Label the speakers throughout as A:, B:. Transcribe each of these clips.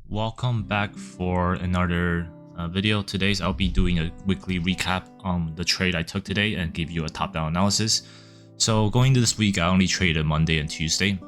A: Welcome back for another video. Today I'll be doing a weekly recap on the trade I took today and give you a top-down analysis. So going into this week, I only traded Monday and Tuesday.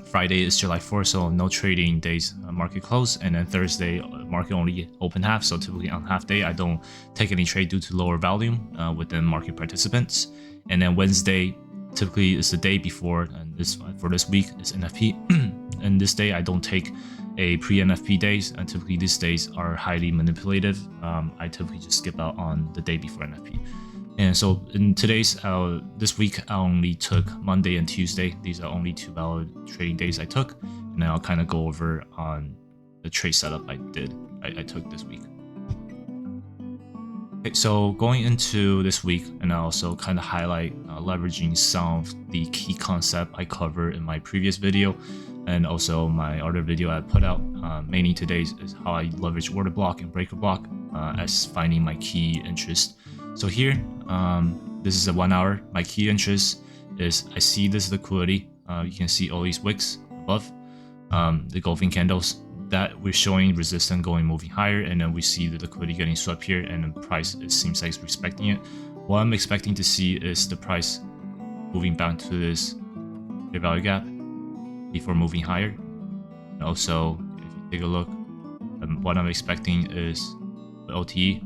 A: Friday is July 4th, so no trading days market close, and then Thursday market only open half, so typically on half day I don't take any trade due to lower volume within market participants. And then Wednesday typically is the day before, and for this week is NFP. And this day I don't take a pre-NFP days, and typically these days are highly manipulative. I typically just skip out on the day before NFP. And so in this week, I only took Monday and Tuesday. These are only two valid trading days I took, and then I'll kind of go over on the trade setup I took this week. Okay, so going into this week, and I also kind of highlight leveraging some of the key concept I covered in my previous video, and also my other video I put out. Mainly today's is how I leverage order block and breaker block as finding my key interest. So here, this is a 1 hour. My key interest is I see this liquidity. You can see all these wicks above the golfing candles that we're showing resistance moving higher, and then we see the liquidity getting swept here, and the price, it seems like it's respecting it. What I'm expecting to see is the price moving back to this fair value gap before moving higher. And also, if you take a look, what I'm expecting is the OTE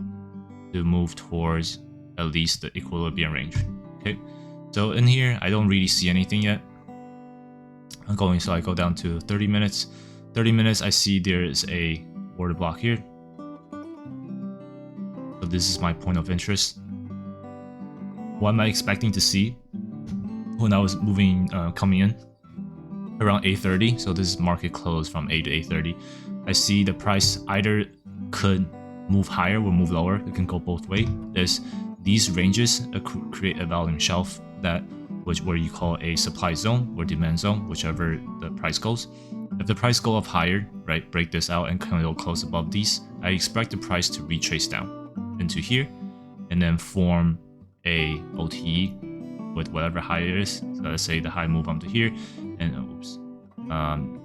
A: to move towards at least the equilibrium range. Okay, so in here I don't really see anything yet. So I go down to 30 minutes. 30 minutes, I see there is a order block here. So this is my point of interest. What am I expecting to see when I was coming in around 8:30? So this is market close from 8 to 8:30. I see the price either could move higher or move lower. It can go both ways. There's these ranges create a volume shelf where you call a supply zone or demand zone, whichever the price goes. If the price go up higher, right, break this out and kind of close above these, I expect the price to retrace down into here and then form a OTE with whatever high it is. So let's say the high move up to here, and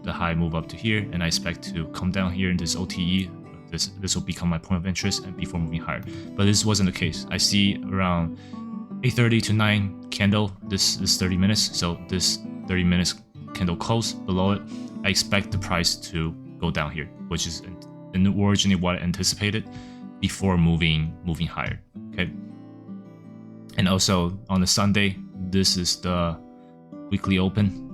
A: the high move up to here, and I expect to come down here in this OTE. This will become my point of interest and before moving higher. But this wasn't the case. I see around 8:30 to 9 candle. This is 30 minutes. So this 30 minutes candle close below it, I expect the price to go down here, which is originally what I anticipated before moving higher. Okay. And also on the Sunday, this is the weekly open.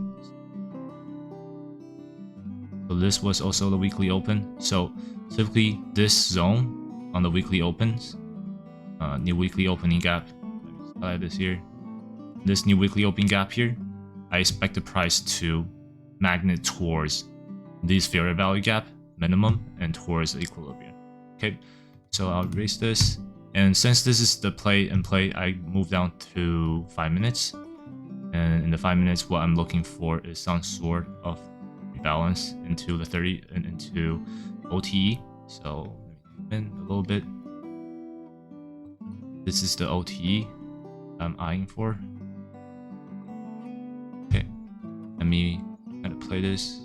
A: So this was also the weekly open. So typically this zone on the weekly opens, new weekly opening gap. Let me just highlight this here. This new weekly opening gap here, I expect the price to magnet towards this fair value gap minimum and towards the equilibrium. Okay, so I'll erase this. And since this is the play, I move down to 5 minutes. And in the 5 minutes, what I'm looking for is some sort of rebalance into the 30 and into OTE. So let me zoom in a little bit. This is the OTE I'm eyeing for. Okay, let me kind of play this.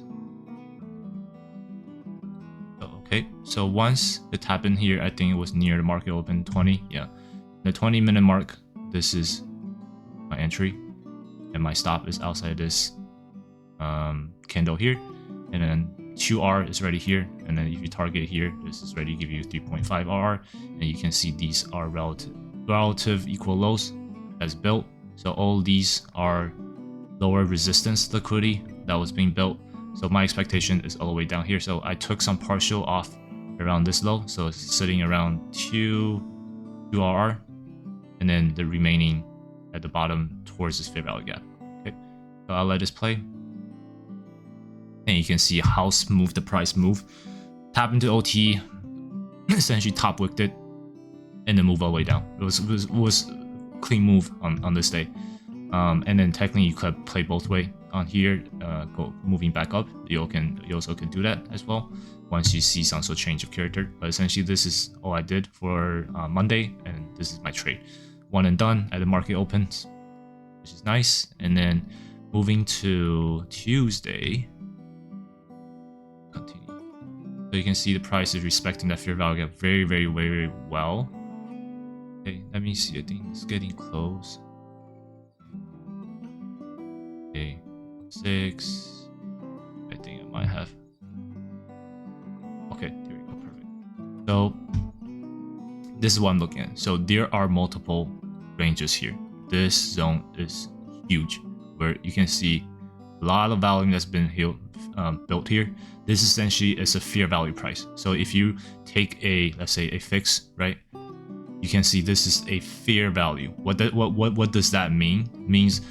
A: Okay, so once it happened here, I think it was near the market open 20. Yeah, the 20-minute mark. This is my entry, and my stop is outside this candle here, and then 2R is already here, and then if you target here, this is ready to give you 3.5 RR, and you can see these are relative equal lows as built. So all these are lower resistance liquidity that was being built. So my expectation is all the way down here. So I took some partial off around this low, so it's sitting around 2 RR, and then the remaining at the bottom towards this fair value gap. Okay, so I'll let this play. And you can see how smooth the price move. Tap into OT, essentially top wicked it, and then move all the way down. It was clean move on this day. And then technically you could play both way on here, moving back up. You also can do that as well once you see some sort of change of character. But essentially this is all I did for Monday, and this is my trade. One and done at the market opens. which is nice. And then moving to Tuesday, continue. So you can see the price is respecting that fair value gap very, very, very, very well. Okay, let me see. I think it's getting close. Okay, 6. I think I might have. Okay, there we go. Perfect. So this is what I'm looking at. So there are multiple ranges here. This zone is huge, where you can see a lot of volume that's been built here. This essentially is a fair value price. So if you take a, let's say, a fix, right? You can see this is a fair value. What does that mean? It means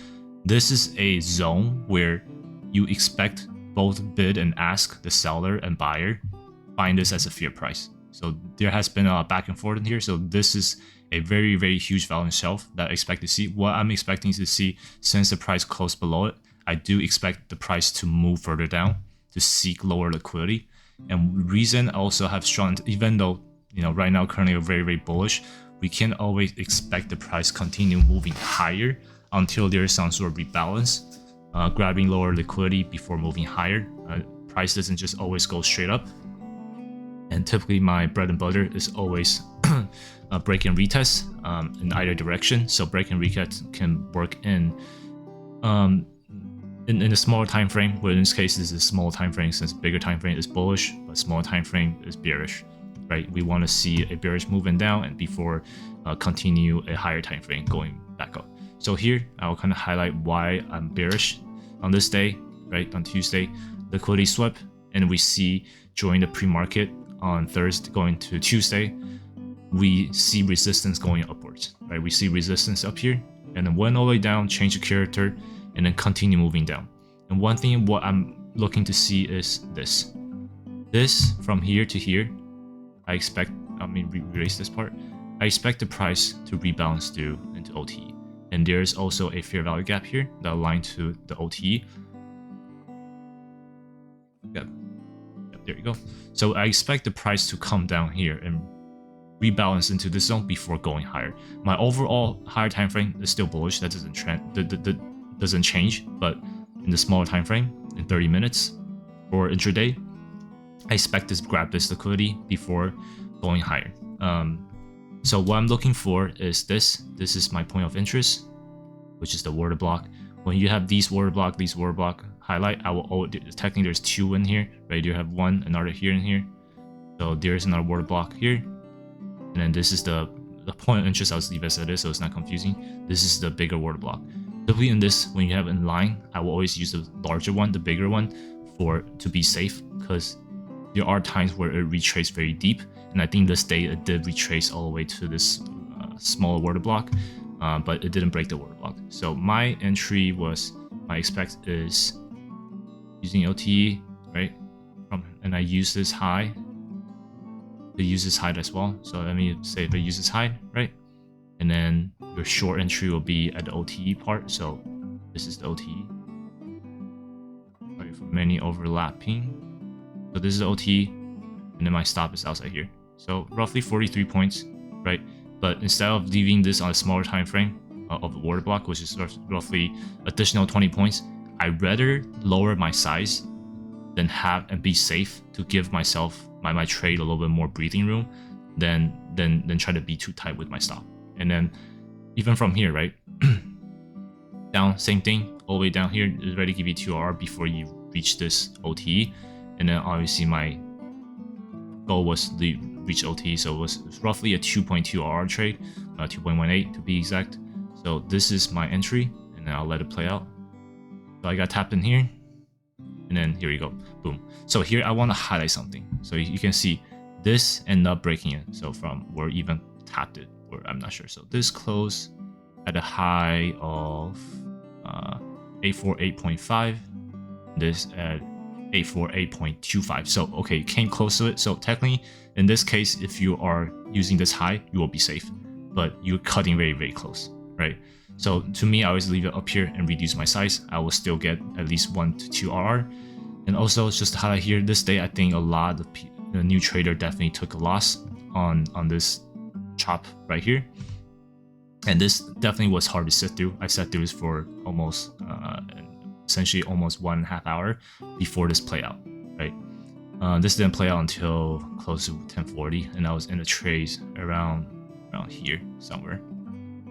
A: this is a zone where you expect both bid and ask, the seller and buyer, find this as a fair price. So there has been a back and forth in here. So this is a very, very huge volume shelf that I expect to see. What I'm expecting to see, since the price closed below it, I do expect the price to move further down to seek lower liquidity. And reason I also have strong, even though, you know, right now currently we're very, very bullish, we can always expect the price continue moving higher until there is some sort of rebalance, grabbing lower liquidity before moving higher. Price doesn't just always go straight up. And typically my bread and butter is always break and retest in either direction. So break and retest can work in a smaller time frame, where in this case this is a small time frame, since bigger time frame is bullish, but smaller time frame is bearish, right? We want to see a bearish moving down and before continue a higher time frame going back up. So here I'll kind of highlight why I'm bearish on this day, right? On Tuesday, liquidity swept, and we see during the pre-market on Thursday going to Tuesday, we see resistance going upwards, right? We see resistance up here, and then went all the way down, change the character, and then continue moving down. And one thing what I'm looking to see is this. This from here to here, I expect, erase this part. I expect the price to rebalance through into OTE. And there's also a fair value gap here that aligns to the OTE. Yep, there you go. So I expect the price to come down here and rebalance into this zone before going higher. My overall higher time frame is still bullish. That doesn't change, but in the smaller time frame, in 30 minutes or intraday, I expect this grab this liquidity before going higher. So what I'm looking for is this. This is my point of interest, which is the order block. When you have these order block highlight, I will technically there's 2 in here, right? You have 1, another here and here. So there's another order block here, and then this is the point of interest. I'll leave as it is, so it's not confusing. This is the bigger order block. Typically in this, when you have in line, I will always use the larger one, the bigger one, to be safe, because there are times where it retraces very deep, and I think this day it did retrace all the way to this smaller order block, but it didn't break the order block. So my entry was, my expect is using OTE, right? And I use this high to use this high as well. So let me say if I use this high, right? And then your short entry will be at the OTE part. So this is the OTE. Sorry for many overlapping. So this is the OTE, and then my stop is outside here. So roughly 43 points, right? But instead of leaving this on a smaller time frame of the order block, which is roughly additional 20 points, I'd rather lower my size than have and be safe to give myself my trade a little bit more breathing room than try to be too tight with my stop. And then even from here, right? Down, same thing, all the way down here is ready to give you 2R before you reach this OTE. And then obviously my goal was to reach OTE, so it was roughly a 2.2 RR trade, 2.18 to be exact. So this is my entry, and then I'll let it play out. So I got tapped in here, and then here we go, boom. So here I want to highlight something. So you can see this ended up breaking it. So from where even tapped it, or I'm not sure. So this closed at a high of 848.5. This at 848.25. So okay, came close to it. So technically, in this case, if you are using this high, you will be safe. But you're cutting very, very close, right? So to me, I always leave it up here and reduce my size. I will still get at least 1 to 2 RR. And also, just to highlight here, this day, I think a lot of the new trader definitely took a loss on this chop right here. And this definitely was hard to sit through. I sat through this for almost, essentially almost 1.5 hours before this play out, right? This didn't play out until close to 10:40, and I was in the trades around here somewhere.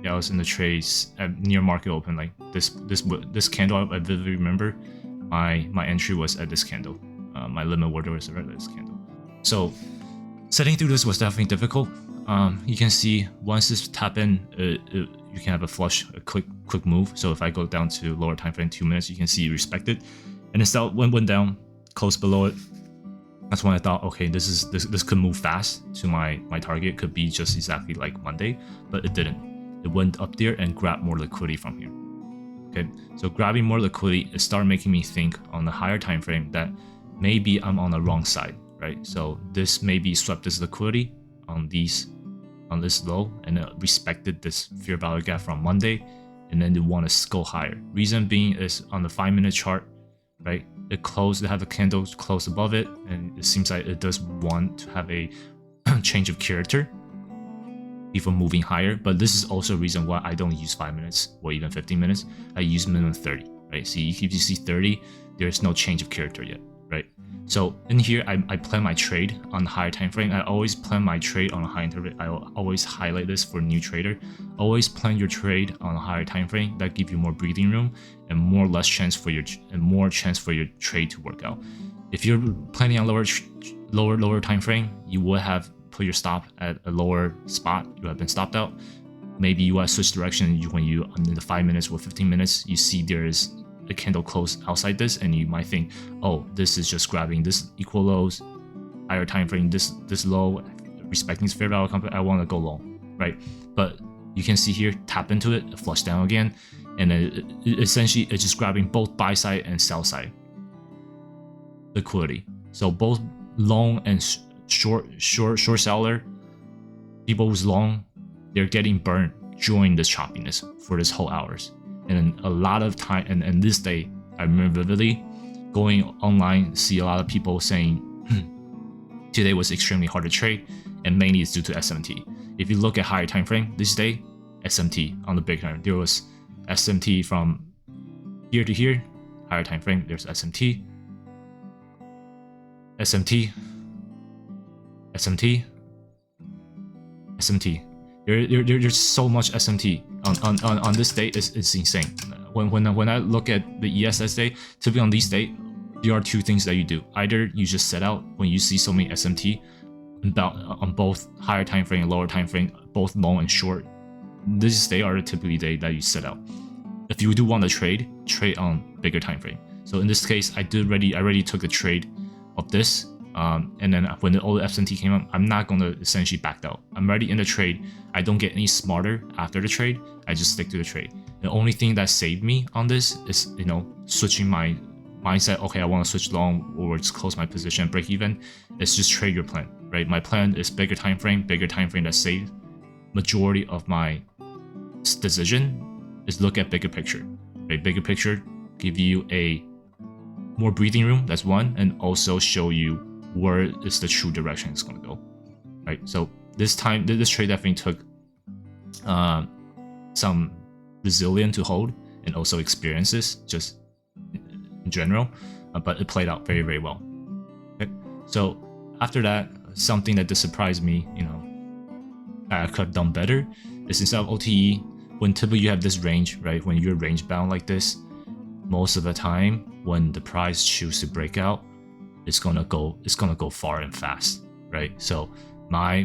A: Yeah, I was in the trades at near market open, like this candle. I vividly remember my entry was at this candle. My limit order was at this candle. So setting through this was definitely difficult. You can see once this tap in, you can have a flush, a quick move. So if I go down to lower time frame 2 minutes, you can see respected, and instead went down close below it. That's when I thought, okay, this could move fast to my target. It could be just exactly like Monday, but it didn't. It went up there and grabbed more liquidity from here. Okay, so grabbing more liquidity, it started making me think on the higher time frame that maybe I'm on the wrong side, right? So this maybe swept this liquidity on this low, and it respected this fair value gap from Monday, and then they want to go higher. Reason being is on the 5-minute chart, right? It closed, they have the candles close above it, and it seems like it does want to have a change of character before moving higher. But this is also a reason why I don't use 5 minutes or even 15 minutes. I use minimum 30, right? See, if you see 30, there's no change of character yet, right? So in here, I plan my trade on the higher time frame. I always plan my trade on a high interval. I always highlight this for new trader. Always plan your trade on a higher time frame. That gives you more breathing room and more chance for your trade to work out. If you're planning on lower time frame, you would have put your stop at a lower spot. You have been stopped out. Maybe you want to switch direction when you in the 5 minutes or 15 minutes, you see there is a candle close outside this, and you might think, oh, this is just grabbing this equal lows, higher time frame, this low, respecting its fair value company, I want to go long, right? But you can see here, tap into it, flush down again, and then essentially it's just grabbing both buy side and sell side liquidity. So both long and short seller, people who's long, they're getting burned during this choppiness for this whole hours. And a lot of time, and this day, I remember vividly going online, see a lot of people saying today was extremely hard to trade, and mainly it's due to SMT. If you look at higher time frame, this day, SMT on the big time, there was SMT from here to here, higher time frame, there's SMT, SMT, SMT, SMT. There's so much SMT on this day. It's insane. When I look at the ESS day, typically on these days, there are two things that you do. Either you just set out when you see so many SMT on both higher time frame and lower time frame, both long and short. This day are typically the day that you set out. If you do want to trade on bigger time frame. So in this case, I already took the trade of this. And then when all the SMT came up, I'm not going to essentially back out. I'm already in the trade. I don't get any smarter after the trade. I just stick to the trade. The only thing that saved me on this is, switching my mindset. Okay, I want to switch long or just close my position, break even. It's just trade your plan, right? My plan is bigger time frame that saved majority of my decision is look at bigger picture, right? Bigger picture give you a more breathing room. That's one, and also show you where is the true direction it's going to go, right? So this time, this trade definitely took some resilience to hold and also experiences just in general, but it played out very, very well. Okay? So after that, something that just surprised me, I could have done better is instead of OTE, when typically you have this range, right? When you're range bound like this, most of the time when the price chooses to break out, it's gonna go far and fast, right? So my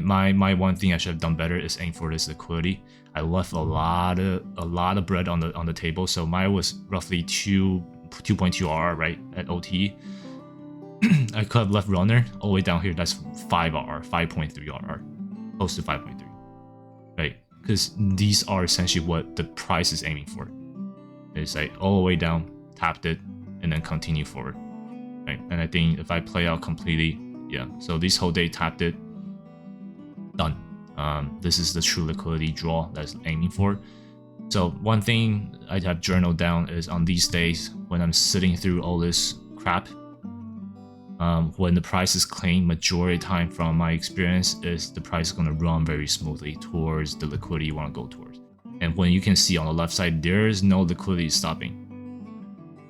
A: one thing I should have done better is aim for this liquidity. I left a lot of bread on the table. So mine was roughly 2.2 RR, right, at OTE. I could have left runner all the way down here. That's 5 RR, 5.3 RR, close to 5.3, right? Because these are essentially what the price is aiming for. It's like all the way down, tapped it, and then continue forward. Right? And I think if I play out completely, yeah. So this whole day tapped it, done. This is the true liquidity draw that's aiming for. So one thing I have journaled down is on these days when I'm sitting through all this crap, when the price is clean, majority of time from my experience is the price is going to run very smoothly towards the liquidity you want to go towards. And when you can see on the left side, there is no liquidity stopping.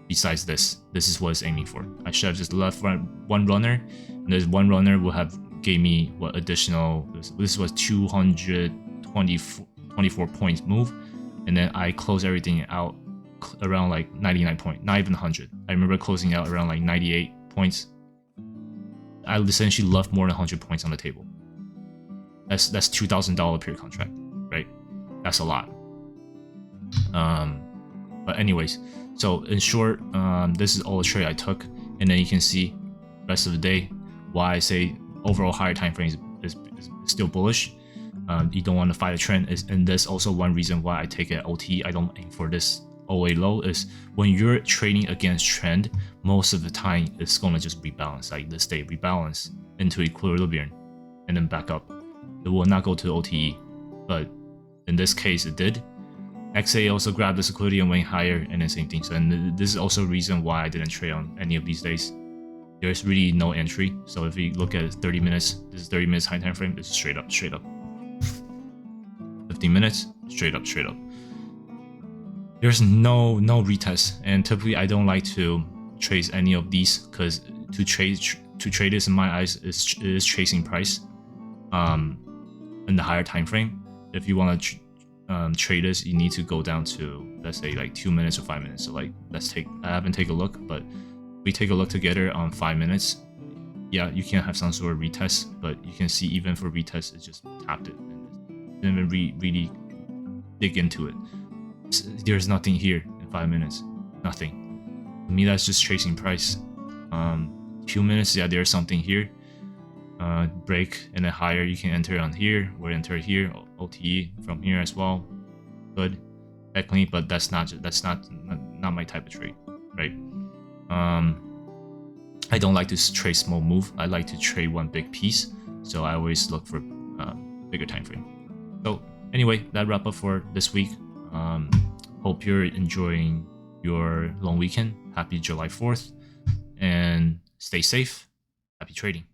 A: Besides this is what it's aiming for. I should have just left one runner, and there's one runner will have gave me what additional. This was 224 points move, and then I closed everything out around like 99 points, not even 100. I remember closing out around like 98 points. I essentially left more than 100 points on the table. That's $2,000 per contract, right? That's a lot. But anyways, so in short, this is all the trade I took, and then you can see rest of the day why I say overall higher time frames is still bullish. You don't want to fight a trend, and that's also one reason why I take it OTE. I don't aim for this OA low. Is when you're trading against trend, most of the time it's gonna just rebalance, like this day rebalance into equilibrium, and then back up. It will not go to OTE, but in this case it did. XA also grabbed this liquidity and went higher, and then same thing. So, and this is also a reason why I didn't trade on any of these days. There's really no entry. So if you look at 30 minutes, this is 30 minutes high time frame. It's straight up. 15 minutes, straight up. There's no retest, and typically I don't like to trace any of these because to trade this in my eyes is chasing price. In the higher time frame, if you want to trade this, you need to go down to, let's say, like 2 minutes or 5 minutes. So like I haven't taken a look, but we take a look together on 5 minutes. Yeah, you can have some sort of retest, but you can see even for retest, it just tapped it and didn't even really dig into it. There's nothing here in 5 minutes, nothing. To me, that's just chasing price. 2 minutes, yeah, there's something here. Break and then higher, you can enter on here or enter here. OTE from here as well, good technically, but that's not my type of trade, right? I don't like to trade small move. I like to trade one big piece, so I always look for bigger time frame. So anyway, that wrap up for this week. Hope you're enjoying your long weekend. Happy July 4th, and stay safe. Happy trading.